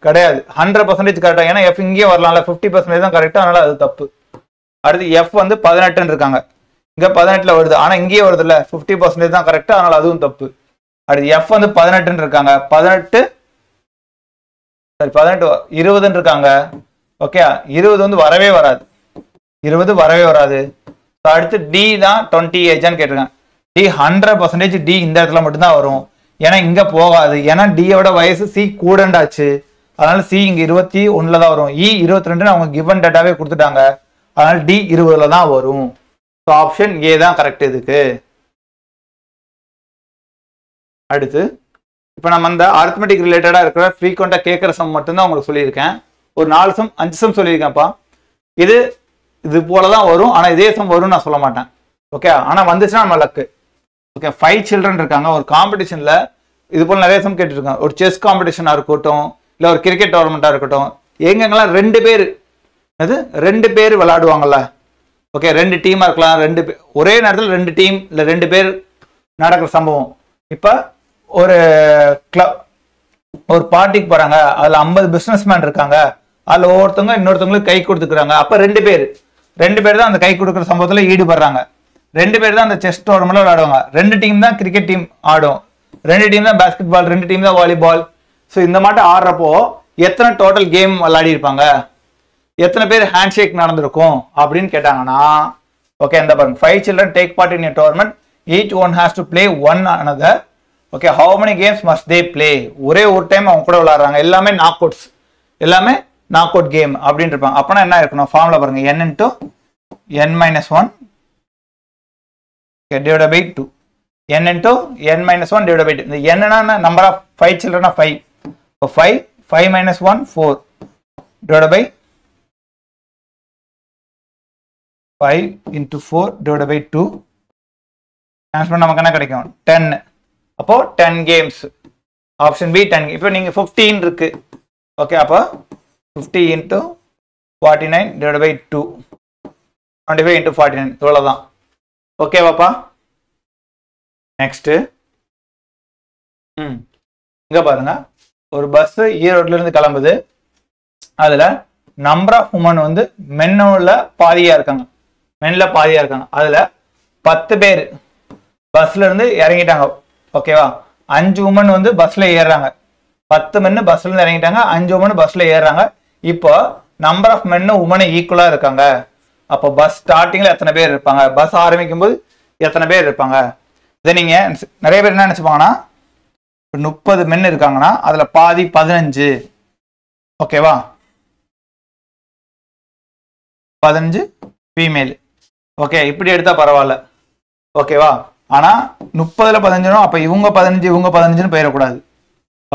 கிடையாது. 100% கரெக்டா. ஏன்னா எஃப் இங்கேயும் வரலாம்ல, 50% தான் கரெக்டா. அதனால அது தப்பு. அடுத்து எஃப் வந்து 18 இருக்காங்க. இங்க 18ல வருது, ஆனா இங்கேயே வருது இல்ல, 50% தான் கரெக்டா. அதனால அதுவும் தப்பு. அடுத்து எஃப் வந்து 18 இருக்காங்க. 18 20 இருக்காங்க. ஓகே, 20 வந்து வரவே வராது. 20 வரவே வராது. அடுத்து டி தான் 20 ஏஜான்னு கேட்டிருக்காங்க. டி 100% டி இந்த இடத்துல மட்டும்தான் வரும். ஏன்னா இங்க போகாது, ஏன்னா டியோட வயசு சி கூடண்டாச்சு. அதனால சி இங்க 21 தான் வரும். இ 22 அவங்க கிவன் டேட்டாவே கொடுத்துட்டாங்க. அதனால டி 20 தான் வரும். ஸோ ஆப்ஷன் ஏ தான் கரெக்ட் இதுக்கு. அடுத்து இப்போ நம்ம அந்த அரித்மெட்டிக் ரிலேட்டடாக இருக்கிற ஃப்ரீக்வெண்ட்டாக கேட்குற சம் மட்டும்தான் உங்களுக்கு சொல்லியிருக்கேன். ஒரு 4 சம் 5 சம் சொல்லியிருக்கேன்ப்பா. இது போல தான் வரும், ஆனால் இதே சம் வரும்னு நான் சொல்ல மாட்டேன். ஓகே, ஆனால் வந்துச்சுன்னா நம்ம லக்கு. ஓகே, 5 சில்ட்ரன் இருக்காங்க ஒரு காம்படிஷனில். இது போல் நிறைய சம் கேட்டுருக்காங்க. ஒரு செஸ் காம்படிஷனாக இருக்கட்டும், இல்லை ஒரு கிரிக்கெட் டோர்னமெண்ட்டாக இருக்கட்டும். எங்கெங்கெல்லாம் 2 பேர் அது 2 பேர் விளையாடுவாங்கல்ல. ஓகே, 2 டீமாக இருக்கலாம், 2 பேர் ஒரே நேரத்தில் 2 டீம் இல்லை 2 பேர் நடக்கிற சம்பவம். இப்போ ஒரு ஒரு பார்ட்டிக்கு போறாங்க, அதுல 50 பிசினஸ் மேன் இருக்காங்க. அதுல ஒவ்வொருத்தவங்க இன்னொருத்தவங்களுக்கு கை கொடுத்துக்கிறாங்க. அப்ப 2 பேர் தான் அந்த கை கொடுக்குற சம்பவத்துல ஈடுபடுறாங்க. 2 பேர் தான் அந்த செஸ் டோர்னமெண்ட்ல விளையாடுவாங்க. 2 டீம் தான் கிரிக்கெட் டீம் ஆடும், 2 டீம் தான் பாஸ்கெட் பால், 2 டீம் தான் வாலிபால். ஸோ இந்த மாட்டம் ஆடுறப்போ எத்தனை டோட்டல் கேம் விளையாடி இருப்பாங்க, எத்தனை பேர் ஹேண்ட் ஷேக் நடந்திருக்கும் அப்படின்னு கேட்டாங்கன்னா, ஓகே இந்த பாருங்க, 5 children take part in a tournament, each one has to play one another. Okay, how many games must they play? ஒரே ஒரு டைம் அவங்க கூட விளையாடுறாங்க. எல்லாமே நாக் அவுட்ஸ், எல்லாமே நாக் அவுட் கேம் அப்படின்னு இருப்பாங்க. அப்பனா என்ன இருக்கணும், ஃபார்முலா பாருங்க, n into n minus 1 divided by 2, n into n minus 1 divided by 2. இந்த n னா நம்பர் ஆஃப் 5 children 5. இப்போ 5 minus 1 4 divided by 5 into 4 divided by 2. Answer நமக்கு என்ன கிடைக்கும், 10. அப்போ 10 கேம்ஸ். Option B 10. இப்போ நீங்க 15 இருக்கு. ஓகே, அப்போ 50 into 49 divided by 2, 25 into 49, இவ்வளவுதான். ஓகே பாப்பா. நெக்ஸ்ட் இங்க பாருங்க, ஒரு பஸ் ஈரோட்ல இருந்து கிளம்புது. அதுல நம்பர் ஆஃப் உமன் வந்து மென்ல பாதியா இருக்காங்க. அதுல 10 பேர் பஸ்ல இருந்து இறங்கிட்டாங்க. ஓகேவா, 5 உமன் வந்து பஸ்ல ஏறுறாங்க. 10 மென்னு பஸ்ல இருந்து இறங்கிட்டாங்க, 5 உமன் பஸ்ல ஏறுறாங்க. இப்போ நம்பர் ஆஃப் மென்னு உமனை ஈக்குவலா இருக்காங்க. அப்போ பஸ் ஸ்டார்டிங்ல எத்தனை பேர் இருப்பாங்க, பஸ் ஆரம்பிக்கும் போது எத்தனை பேர் இருப்பாங்க. இதை நீங்க நிறைய பேர் என்ன நினைச்சுப்பாங்கன்னா, 30 மென் இருக்காங்கன்னா அதுல பாதி 15. ஓகேவா, 15 ஃபீமேல். ஓகே, இப்படி எடுத்தா பரவாயில்ல. ஓகேவா, ஆனா 30ல 15, அப்ப இவங்க 15 போயிடக்கூடாது.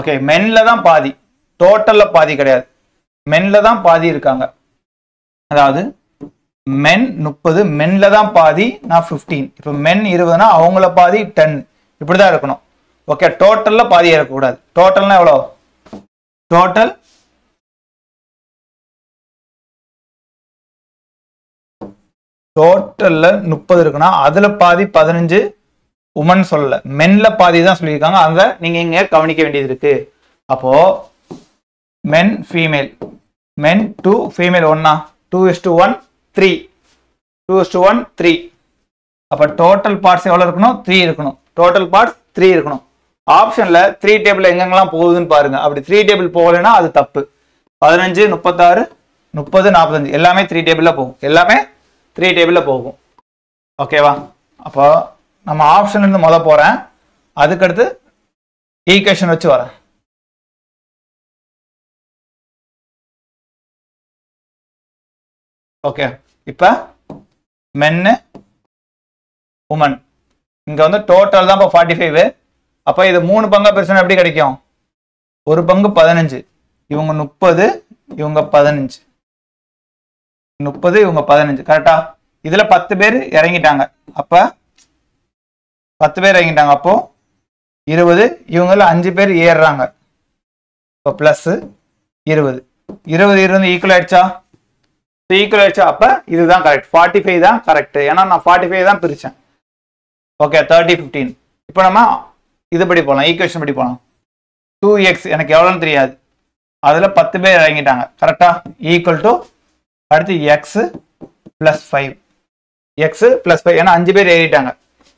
ஓகே, மென்ல தான் பாதி, டோட்டல்ல பாதி கிடையாது. மென்ல தான் பாதி இருக்காங்க. அதாவது மென் 30, மென்ல தான் பாதி, நான் 15. இப்ப மென் 20னா அவங்கள பாதி 10, இப்படிதான் இருக்கணும். ஓகே, டோட்டல்ல பாதி இருக்கக்கூடாது. டோட்டல்னா எவ்வளோ, டோட்டல்ல 30 இருக்குன்னா அதுல பாதி 15 உமன் சொல்லல, மென்ல பாதி தான் சொல்லியிருக்காங்க. அதை நீங்க இங்க கவனிக்க வேண்டியது இருக்கு. அப்போ மென் ஃபீமேல், மென் 2 ஃபீமேல் 1, 2:1 3, 2:1 3. அப்ப டோட்டல் பார்ட்ஸ் எவ்வளவு இருக்கணும், 3 இருக்கணும். டோட்டல் பார்ட்ஸ் 3 இருக்கணும். ஆப்ஷன்ல 3 டேபிள் எங்கெங்கெல்லாம் போகுதுன்னு பாருங்க. அப்படி 3 டேபிள் போகலைன்னா அது தப்பு. 15, 36, 30, 45 எல்லாமே 3 டேபிள்ல போகும். எல்லாமே 3 டேபிள்ல போகும். ஓகேவா, அப்போ நம்ம ஆப்ஷன் இருந்து முத போறேன், அதுக்கடுத்து ஈக்குவேஷன் வச்சு வரேன். ஓகே, இப்ப மென்னு உமன் இங்க வந்து டோட்டல் தான் 45. அப்ப இது 3 பங்கா பிரிச்சா எப்படி கிடைக்கும், ஒரு பங்கு 15, இவங்க 30, இவங்க 15, 30 இவங்க 15. கரெக்டா, இதுல 10 பேர் இறங்கிட்டாங்க. அப்ப 10 பேர் இறங்கிட்டாங்க. அப்போ 20, இவங்கள 5 பேர் ஏறுறாங்க. இப்போ பிளஸ் 20, 20 ஈக்குவல் ஆயிடுச்சா, ஈக்குவல் ஆயிடுச்சா. அப்ப இதுதான் கரெக்ட், 45 தான் கரெக்ட். ஏன்னா நான் 45 தான் பிரிச்சேன். ஓகே, 30, 15. இப்போ நம்ம இதுபடி போகலாம், ஈக்குவேஷன் படி போகலாம். 2x எனக்கு எவ்வளோன்னு தெரியாது, அதுல 10 பேர் இறங்கிட்டாங்க. கரெக்டா, ஈக்குவல் டு அடுத்து எக்ஸ் பிளஸ் 5, எக்ஸ் பிளஸ் 5, ஏன்னா 5 பேர் ஏறிட்டாங்க.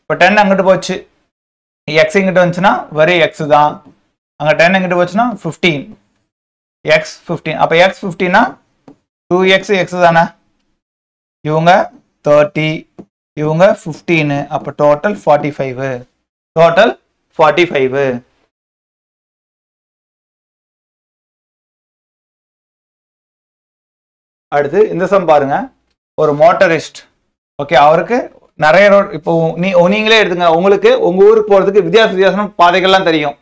இப்போ 10 அங்கிட்டு போச்சு, எக்ஸ் இங்கிட்டு வந்துச்சுன்னா வெறும் எக்ஸ் தான். அங்கே 10 எங்கிட்டு போச்சுன்னா 15, எக்ஸ் 15. அப்போ எக்ஸ் 15னா 2x எக்ஸ் தானே. இவங்க 30, இவங்க 15. அப்போ டோட்டல் 45, டோட்டல் 45. அடுத்து இந்த சம் பாருங்க. ஒரு மோட்டரிஸ்ட், ஓகே, அவருக்கு நிறைய ரோட், இப்போ நீங்களே எடுத்துங்க, உங்களுக்கு உங்க ஊருக்கு போறதுக்கு வித்தியாசமான பாதைகள்லாம் தெரியும்.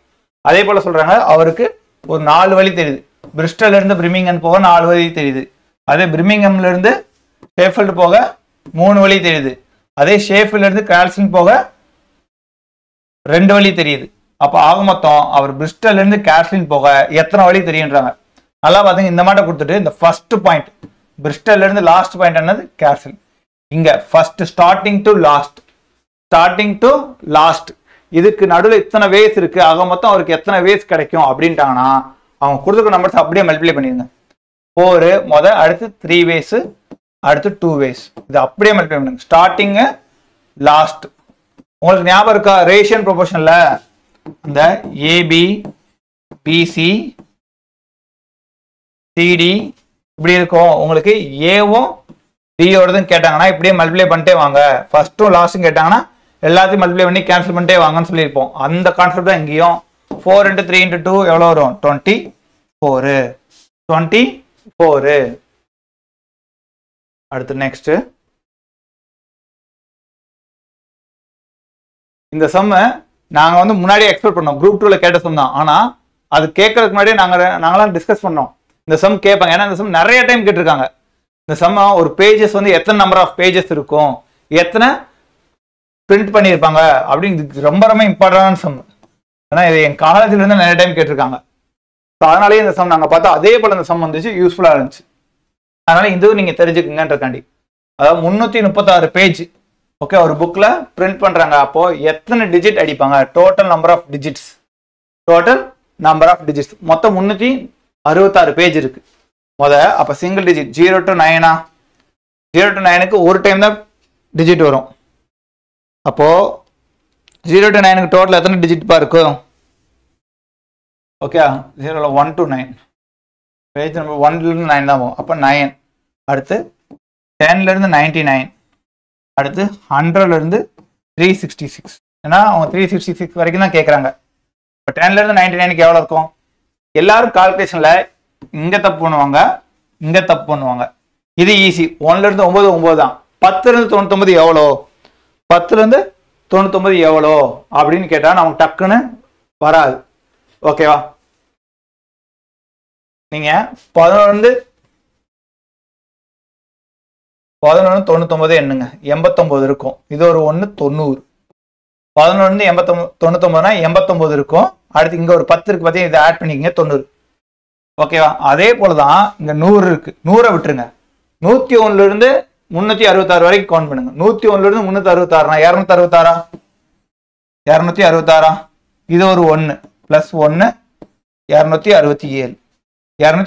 அதே போல சொல்றாங்க, அவருக்கு ஒரு 4 வழி தெரியுது. பிரிஸ்டல்ல இருந்து பிரிமிங்ஹாம் போக 4 வழி தெரியுது. அதே பிரிமிங்ஹாம்ல இருந்து ஷேஃபீல்டு போக 3 வழி தெரியுது. அதே ஷேஃபீல்ட்ல இருந்து கால்சன் போக 2 வழி தெரியுது. அப்ப ஆக மொத்தம் அவர் பிரிஸ்டல்ல இருந்து கால்சன் போக எத்தனை வழி தெரியுன்றாங்க. நல்லா பாத்தீங்க, இந்த மாட்ட கொடுத்துட்டு இந்த ஃபர்ஸ்ட் பாயிண்ட் பிரிஸ்டல்ல இருந்து லாஸ்ட் பாயிண்ட் என்னது கால்சன். இங்க ஃபர்ஸ்ட் ஸ்டார்டிங் டு லாஸ்ட் இதுக்கு நடுவில் இத்தனை வேஸ் இருக்கு. ஆக மொத்தம் அவருக்கு எத்தனை வேஸ் கிடைக்கும் அப்படின்ட்டாங்கன்னா அவங்க கொடுத்துருக்க நம்பர்ஸ் அப்படியே மல்டிப்ளை பண்ணிருங்க. 4 முத, அடுத்து 3 வேஸ், அடுத்து 2 வேஸ், இது அப்படியே மல்டிப்ளை பண்ணுங்க. ஸ்டார்டிங் லாஸ்ட் உங்களுக்கு ஞாபகம் இருக்கா? ரேஷியன் ப்ரொபோர்ஷன்ல அந்த ஏபி பிசி சிடி இப்படி இருக்கும். உங்களுக்கு ஏவும் பியோடதும் கேட்டாங்கன்னா இப்படியே மல்டிப்ளை பண்ணிட்டே வாங்க. ஃபர்ஸ்ட்டும் லாஸ்ட்டும் கேட்டாங்கன்னா எல்லாத்தையும் மல்டிப்ளை பண்ணி கேன்சல் பண்ணிட்டே வாங்கன்னு சொல்லியிருப்போம். அந்த கான்செப்ட் தான் இங்கேயும். 4 × 3 × 2 எவ்வளோ வரும்? 24. அடுத்து நெக்ஸ்ட் இந்த சம்மை நாங்கள் வந்து முன்னாடியே எக்ஸ்பெக்ட் பண்ணோம். குரூப் 2ல கேட்ட சம் தான். ஆனால் அது கேட்கறதுக்கு முன்னாடியே நாங்களாம் டிஸ்கஸ் பண்ணோம். இந்த சம் கேட்பாங்க, ஏன்னா இந்த சம் நிறைய டைம் கேட்டிருக்காங்க. இந்த சம் ஒரு பேஜஸ் வந்து எத்தனை நம்பர் ஆஃப் பேஜஸ் இருக்கும், எத்தனை பிரிண்ட் பண்ணியிருப்பாங்க அப்படின்னு ரொம்ப ரொம்ப இம்பார்ட்டன்டான சம். ஏன்னா இது என் காலேஜ்ல இருந்து நிறைய டைம் கேட்டிருக்காங்க. ஸோ அதனாலேயே இந்த சம் நாங்கள் பார்த்தா அதே போல இந்த சம் வந்துச்சு, யூஸ்ஃபுல்லாக இருந்துச்சு. அதனால இதுவும் நீங்கள் தெரிஞ்சுக்குங்கன்றக்காண்டி. அதாவது 336 பேஜ், ஓகே, ஒரு புக்கில் பிரிண்ட் பண்ணுறாங்க. அப்போ எத்தனை டிஜிட் அடிப்பாங்க? டோட்டல் நம்பர் ஆஃப் டிஜிட்ஸ் மொத்தம் 366 பேஜ் இருக்கு. அப்போ சிங்கிள் டிஜிட் 0 to 9 0 to 9க்கு ஒரு டைம் தான் டிஜிட் வரும். அப்போ 0 to 9க்கு டோட்டல் எத்தனை டிஜிட் இருக்கும்? ஓகே, 0 1 to 9 பேஜ் நம்பர் 1ல இருந்து 9 தான் போகும். அப்போ 9. அடுத்து 10ல இருந்து 99, அடுத்து 100ல இருந்து 366. ஏன்னா அவங்க 366 வரைக்கும் தான் கேட்குறாங்க. இப்போ 10ல இருந்து 99க்கு எவ்வளோ இருக்கும்? எல்லாரும் கால்குலேஷன்ல இங்க தப்பு பண்ணுவாங்க, இங்க தப்பு பண்ணுவாங்க. இது ஈஸி. 1ல இருந்து 9 9 தான். 10ல இருந்து 99 எவ்வளோ? 10ல இருந்து 99 எவ்வளோ அப்படின்னு கேட்டா நமக்கு டக்குன்னு வராது. ஓகேவா? நீங்க 11 99 எண்ணுங்க, 89 இருக்கும். இது ஒரு 1 90. 11 99னா 89 இருக்கும். அடுத்து இங்க ஒரு 10 இருக்கு, பார்த்தீங்கன்னா இதை ஆட் பண்ணிக்கங்க, 90. ஓகேவா? அதே போலதான் இங்க 100 இருக்கு. 100 விட்டுருங்க. 101ல இருந்து 366 வரைக்கும் கவுண்ட் பண்ணுங்க. 101ல இருந்து 366 266. இது ஒரு 1 பிளஸ் 1 267.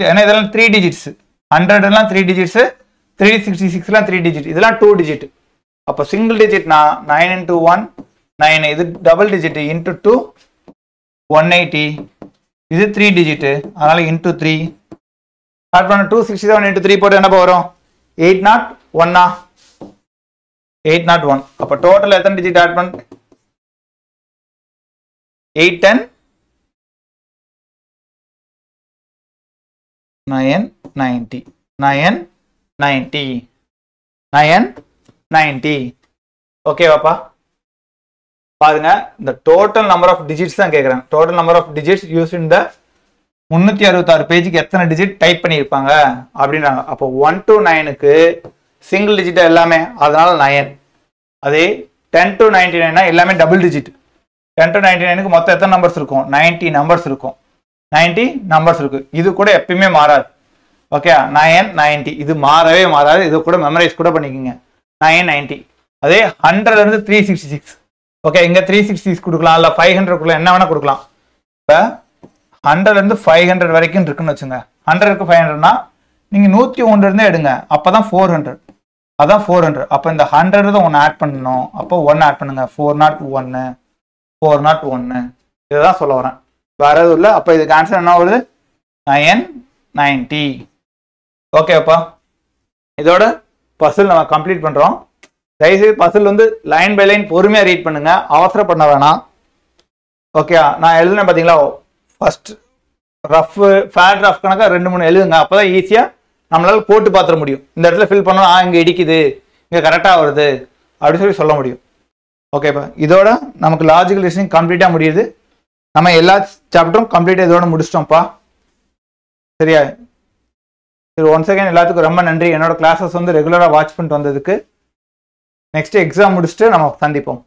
ஏன்னா இதெல்லாம் 3 டிஜிட்ஸ். 100 எல்லாம் 3 டிஜிட்ஸ், 366 எல்லாம் 3 டிஜிட், இதெல்லாம் 2 டிஜிட். அப்போ சிங்கிள் டிஜிட்னா 9 × 1 9. இது டபுள் டிஜிட் இன்டூ 2 180. இது 3 டிஜிட், அதனால இன்டூ 3 ஆட் பண்ண 267 × 3 போட்டு என்ன வரும்? 801. 801. அப்ப டோட்டல் எத்தனை டிஜிட் ஆட் பண்ண? 8 10 990. 990. ஓகேவாப்பா? பாருங்க, இந்த டோட்டல் நம்பர் ஆஃப் டிஜிட்ஸ் தான் கேட்குறாங்க. Total number of digits use in the 366 பேஜுக்கு எத்தனை டிஜிட் டைப் பண்ணியிருப்பாங்க அப்படின்றாங்க. அப்போ 1 to 9க்கு சிங்கிள் டிஜிட் எல்லாமே, அதனால 9. அதே 10 to 99 எல்லாமே டபுள் டிஜிட். 10 to 99க்கு மொத்தம் எத்தனை நம்பர்ஸ் இருக்கும்? 90 நம்பர்ஸ் இருக்கும். 90 நம்பர்ஸ் இருக்கு. இது கூட எப்பயுமே மாறாது. ஓகே, 990 இது மாறவே மாறாது. இது கூட மெமரைஸ் கூட பண்ணிக்கோங்க. 990. அதே 100ல இருந்து 366. ஓகே, இங்க 366 கொடுக்கலாம், இல்ல 500 என்ன வேணா கொடுக்கலாம். இப்ப 100ல இருந்து 500 வரைக்கும் இருக்குன்னு வச்சுங்க. 100க்கு 500னா நீங்க 101ல இருந்தே எடுங்க. அப்பதான் 400. அதான் 400. அப்ப இந்த 100 தான் 1 ஆட் பண்ணணும். அப்போ 1 ஆட் பண்ணுங்க. 401 401. இதுதான் சொல்ல வரேன், வேற எதுவும் இல்லை. அப்ப இதுக்கு ஆன்சர் என்ன வருது? 990. ஓகேப்பா? இதோட பசில் நம்ம கம்ப்ளீட் பண்றோம். தயவுசெய்து பசில் வந்து லைன் பை லைன் பொறுமையா ரீட் பண்ணுங்க, அவசரம் பண்ண வேணாம். ஓகே, நான் எழுதுனேன் பாத்தீங்களா? ஃபர்ஸ்ட் ரஃப் ஃபேட் ரஃப் கணக்கா 2 3 எழுதுங்க. அப்பதான் ஈஸியா நம்மளால போட்டு பார்த்துட முடியும். இந்த இடத்துல ஃபில் பண்ணோம், இங்க இடிக்குது, இங்க கரெக்டா வருது அப்படின்னு சொல்லி சொல்ல முடியும். ஓகேப்பா, இதோட நமக்கு லாஜிக்கல் ரீசனிங் கம்ப்ளீட்டா முடியுது. நம்ம எல்லா சாப்டரும் கம்ப்ளீட்டா இதோட முடிச்சிட்டோம்ப்பா. சரியா? சரி, ஒன்ஸ் அகைன் எல்லாத்துக்கும் ரொம்ப நன்றி. என்னோட கிளாஸஸ் வந்து ரெகுலரா வாட்ச் பண்ணிட்டு வந்ததுக்கு. நெக்ஸ்ட் எக்ஸாம் முடிச்சுட்டு நம்ம சந்திப்போம்.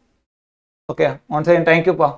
ஓகே, ஒன்ஸ் அகைன் தேங்க்யூப்பா.